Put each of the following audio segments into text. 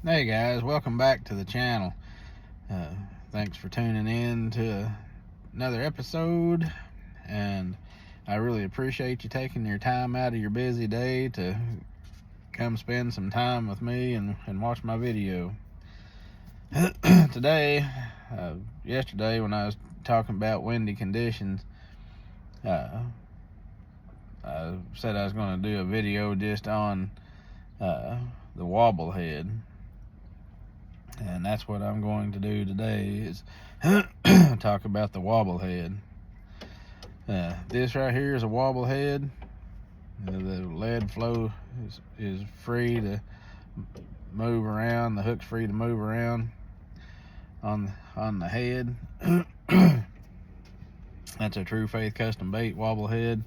Hey guys, welcome back to the channel. Uh, Thanks for tuning in to another episode, and I really appreciate you taking your time out of your busy day to come spend some time with me and watch my video. Today, yesterday when I was talking about windy conditions, uh, I said I was going to do a video just on the wobble head. And that's what I'm going to do today is talk about the wobble head. This right here is a wobble head. The lead flow is free to move around. The hook's free to move around on the head. That's a True Faith custom bait wobble head.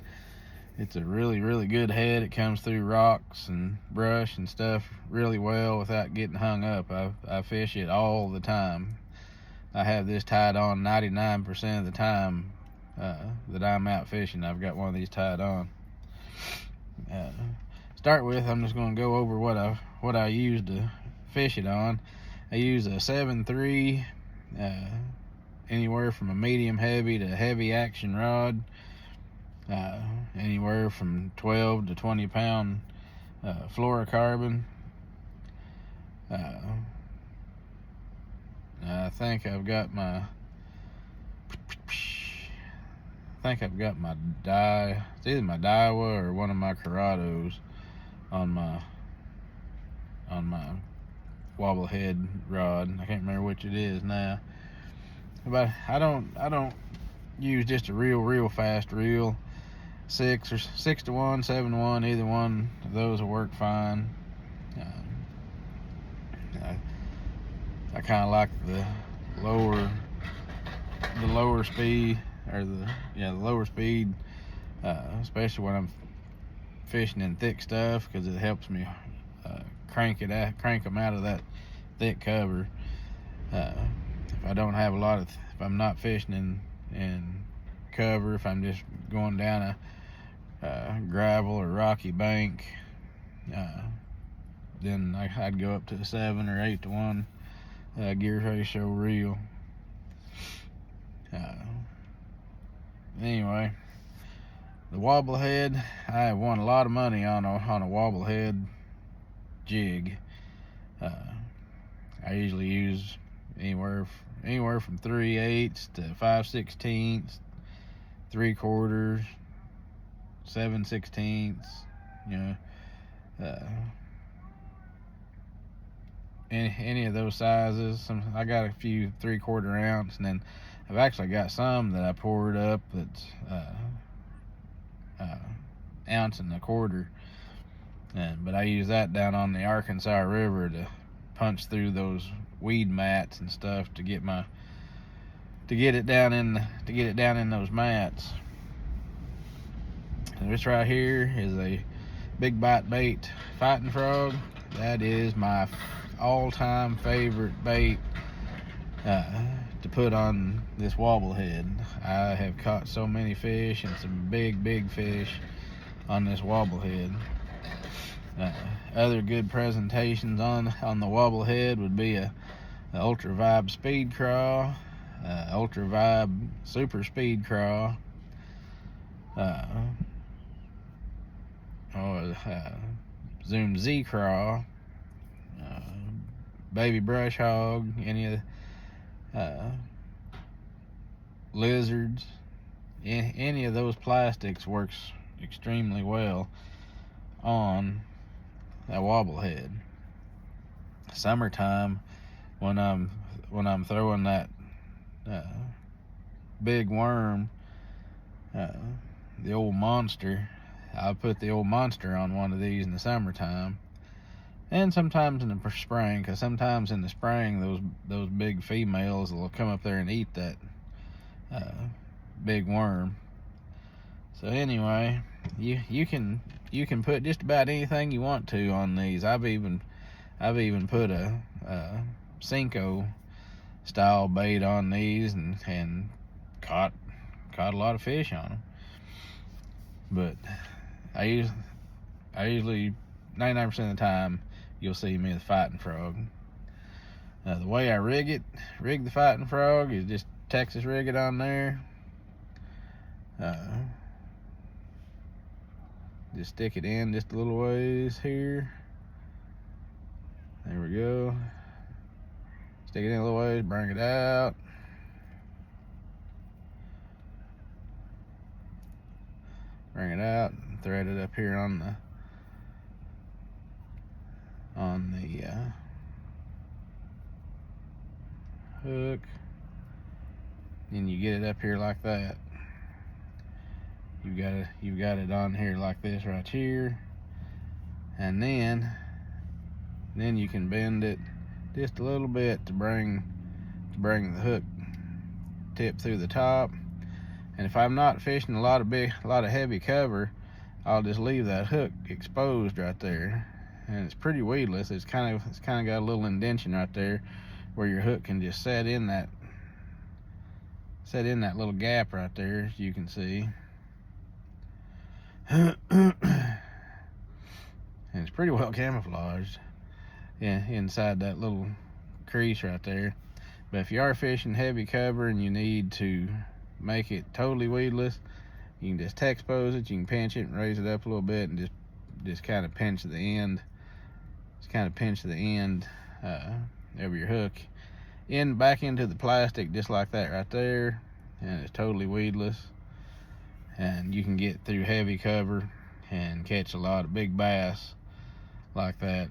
It's a really good head. It comes through rocks and brush and stuff really well without getting hung up. I fish it all the time. I have this tied on 99% of the time that I'm out fishing. I've got one of these tied on. Start with, I'm just going to go over what I use to fish it on. I use a 7.3, anywhere from a medium heavy to heavy action rod. Anywhere from 12 to 20 pound fluorocarbon. I think I've got my dye. It's either my Daiwa or one of my Corrados on my wobble head rod. I can't remember which it is now. But I don't use just a real fast reel. 6 to 1, 7 to 1, either one of those will work fine. I kind of like the lower speed, or the lower speed, especially when I'm fishing in thick stuff, because it helps me crank them out of that thick cover. If I don't have if I'm not fishing in cover, if I'm just going down a gravel or rocky bank, then I'd go up to a 7 or 8 to 1 gear ratio reel. Anyway, the wobble head, I have won a lot of money on a wobble head jig. I usually use anywhere from 3/8 to 5/16, 3/4, 7/16. Any of those sizes. I got a few 3/4 ounce, and then I've actually got some that I poured up that's ounce and a quarter. But I use that down on the Arkansas River to punch through those weed mats and stuff to get it down in those mats. And this right here is a big bite bait fighting frog. That is my all-time favorite bait to put on this wobble head. I have caught so many fish and some big fish on this wobble head. Other good presentations on the wobble head would be a Ultra Vibe Speed Craw, Ultra Vibe Super Speed Craw, Zoom Z Craw, Baby Brush Hog, any of the lizards. Any of those plastics works extremely well on that wobble head. Summertime, when I'm throwing that big worm, the old monster, I'll put the old monster on one of these in the summertime, and sometimes in the spring, because sometimes in the spring those big females will come up there and eat that big worm. So anyway, you can put just about anything you want to on these. I've even put a Cinco style bait on these and caught a lot of fish on them. But I usually 99% of the time you'll see me with fighting frog. The way I rig the fighting frog, is just Texas rig it on there. Just stick it in just a little ways here. There we go. Stick it in a little ways, bring it out. Bring it out and thread it up here on the hook. And you get it up here like that. You've got it on here like this right here. And then you can bend it just a little bit to bring the hook tip through the top. And if I'm not fishing a lot of heavy cover, I'll just leave that hook exposed right there. And it's pretty weedless. It's kind of got a little indentation right there where your hook can just set in that little gap right there, as you can see. And it's pretty well camouflaged inside that little crease right there. But if you are fishing heavy cover and you need to make it totally weedless, you can just expose it. You can pinch it and raise it up a little bit and just kind of pinch the end. Just kind of pinch the end of your hook back into the plastic, just like that right there, and it's totally weedless. And you can get through heavy cover and catch a lot of big bass like that.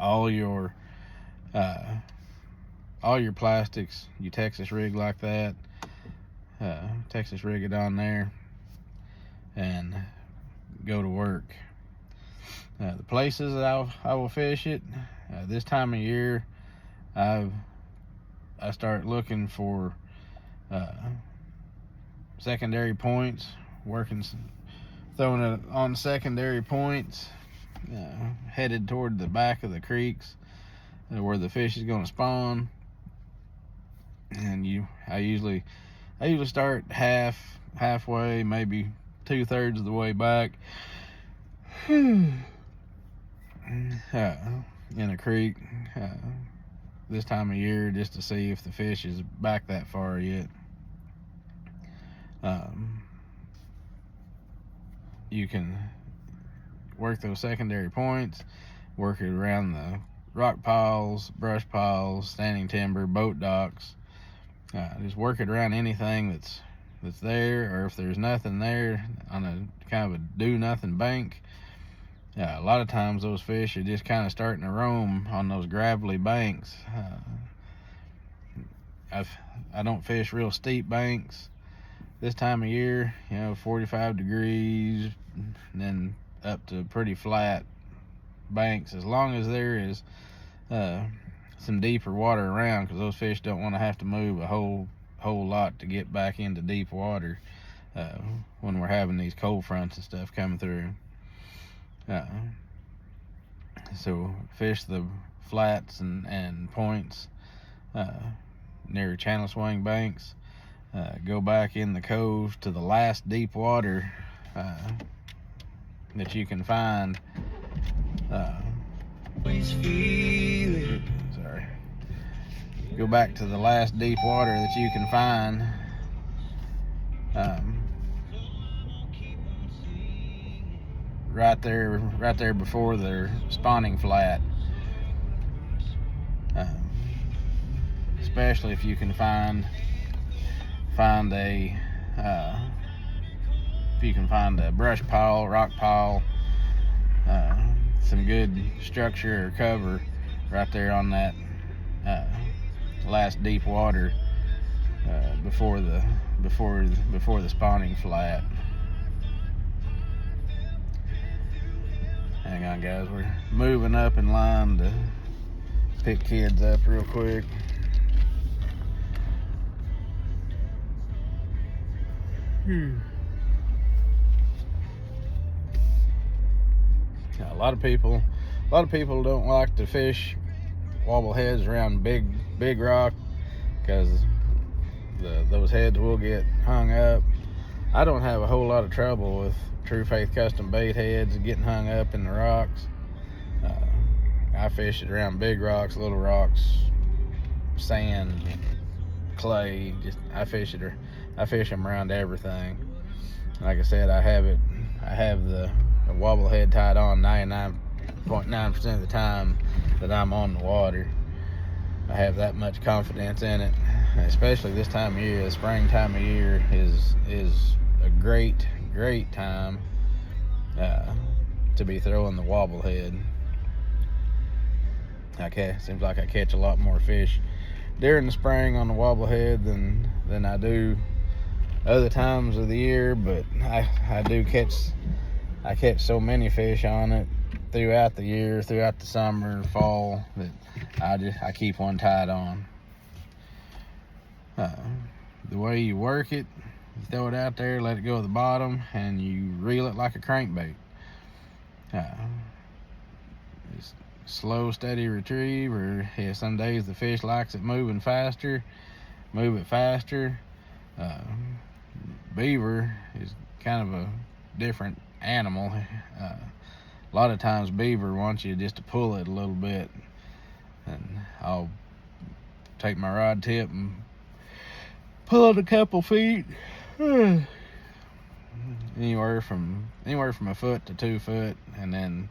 All your plastics, you Texas rig like that. Texas rig it on there and go to work. The places that I will fish it, this time of year, I start looking for secondary points, throwing it on secondary points, headed toward the back of the creeks where the fish is going to spawn. And I usually start halfway, maybe 2/3 of the way back in a creek this time of year, just to see if the fish is back that far yet. You can work those secondary points, work it around the rock piles, brush piles, standing timber, boat docks. Just work it around anything that's there, or if there's nothing there, on a kind of a do-nothing bank. A lot of times those fish are just kind of starting to roam on those gravelly banks. I don't fish real steep banks this time of year, 45 degrees, and then up to pretty flat banks, as long as there is some deeper water around, because those fish don't want to have to move a whole lot to get back into deep water when we're having these cold fronts and stuff coming through. So fish the flats and points near channel swing banks. Go back in the cove to the last deep water that you can find. Sorry. Go back to the last deep water that you can find. Right there before their spawning flat. Especially if you can find a brush pile, rock pile, some good structure or cover right there on that last deep water before the spawning flat. Hang on, guys, we're moving up in line to pick kids up real quick. A lot of people don't like to fish wobble heads around big rock, because those heads will get hung up. I don't have a whole lot of trouble with True Faith custom bait heads getting hung up in the rocks. I fish it around big rocks, little rocks, sand, clay. I fish them around everything. Like I said, I have the wobble head tied on 99.9% of the time that I'm on the water. I have that much confidence in it, especially this time of year. The spring time of year is a great time to be throwing the wobble head. Seems like I catch a lot more fish during the spring on the wobble head than I do other times of the year, but I catch so many fish on it throughout the year, throughout the summer, fall, that I keep one tied on. The way you work it, you throw it out there, let it go to the bottom, and you reel it like a crankbait. It's slow, steady retrieve, or some days the fish likes it moving faster, move it faster. Beaver is kind of a different animal. A lot of times beaver wants you just to pull it a little bit, and I'll take my rod tip and pull it a couple feet, anywhere from a foot to 2 foot, and then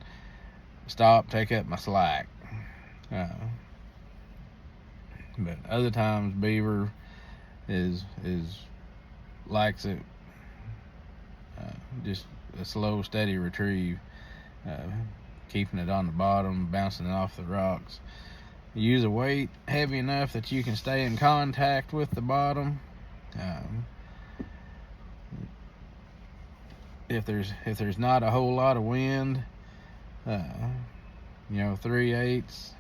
stop, take up my slack. But other times beaver is likes it just a slow, steady retrieve, keeping it on the bottom, bouncing it off the rocks. You use a weight heavy enough that you can stay in contact with the bottom. If there's not a whole lot of wind, 3/8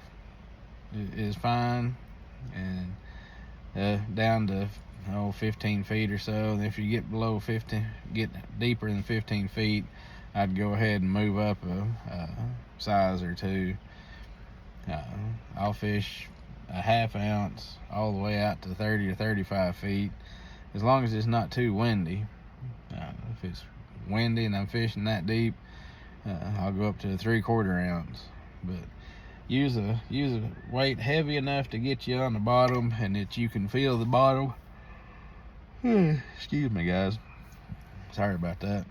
is fine, and down to 15 feet or so. And if you get deeper than 15 feet, I'd go ahead and move up a size or two. I'll fish a ½ ounce all the way out to 30 to 35 feet, as long as it's not too windy. If it's windy and I'm fishing that deep, I'll go up to a 3/4 ounce. But use a weight heavy enough to get you on the bottom and that you can feel the bottom. Excuse me, guys. Sorry about that.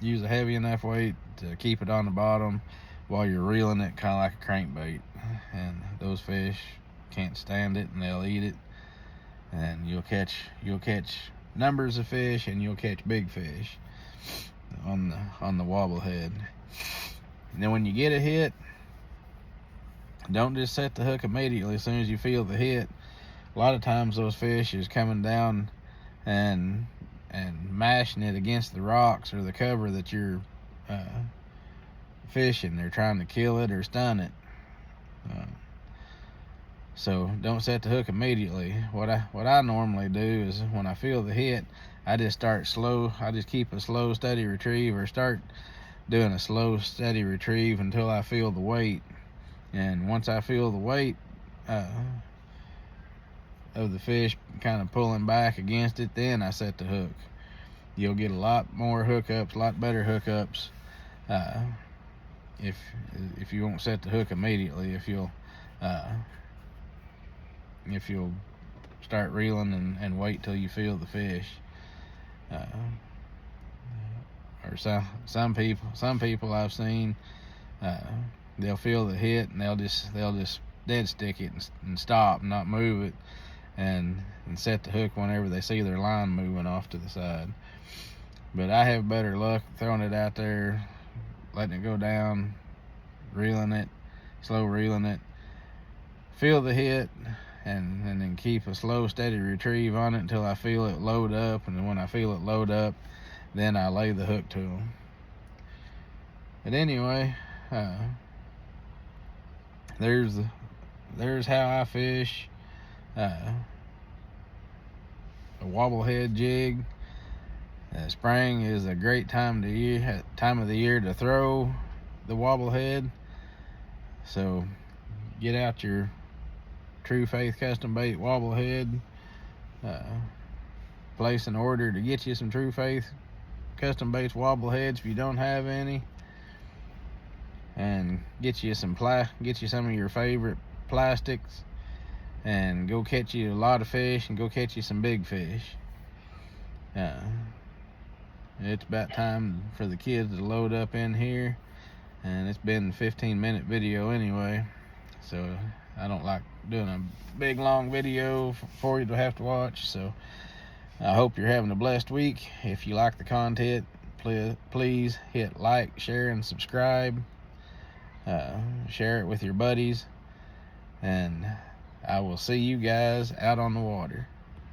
Use a heavy enough weight to keep it on the bottom while you're reeling it, kind of like a crankbait. And those fish can't stand it, and they'll eat it. And you'll catch numbers of fish, and you'll catch big fish on the wobble head. And then when you get a hit, don't just set the hook immediately as soon as you feel the hit. A lot of times those fish is coming down and mashing it against the rocks or the cover that you're fishing. They're trying to kill it or stun it. So don't set the hook immediately. What I normally do is, when I feel the hit, I just start slow. I just keep a slow, steady retrieve, or start doing a slow, steady retrieve until I feel the weight. And once I feel the weight of the fish kind of pulling back against it, then I set the hook. You'll get a lot more hookups, a lot better hookups, if you won't set the hook immediately. If you'll start reeling and wait till you feel the fish. Or some people I've seen, they'll feel the hit and they'll just dead stick it and stop and not move it, and set the hook whenever they see their line moving off to the side. But I have better luck throwing it out there, letting it go down, reeling it, slow reeling it, feel the hit, and then keep a slow, steady retrieve on it until I feel it load up. And then when I feel it load up, then I lay the hook to them. But anyway, there's how I fish a wobble head jig. Spring is a great time of the year to throw the wobble head. So get out your True Faith custom bait wobble head. Place an order to get you some True Faith custom baits wobble heads if you don't have any. and get you some of your favorite plastics, and go catch you a lot of fish, and go catch you some big fish. It's about time for the kids to load up in here, and it's been a 15-minute video anyway, so I don't like doing a big long video for you to have to watch. So I hope you're having a blessed week. If you like the content, please hit like, share, and subscribe. Share it with your buddies, and I will see you guys out on the water.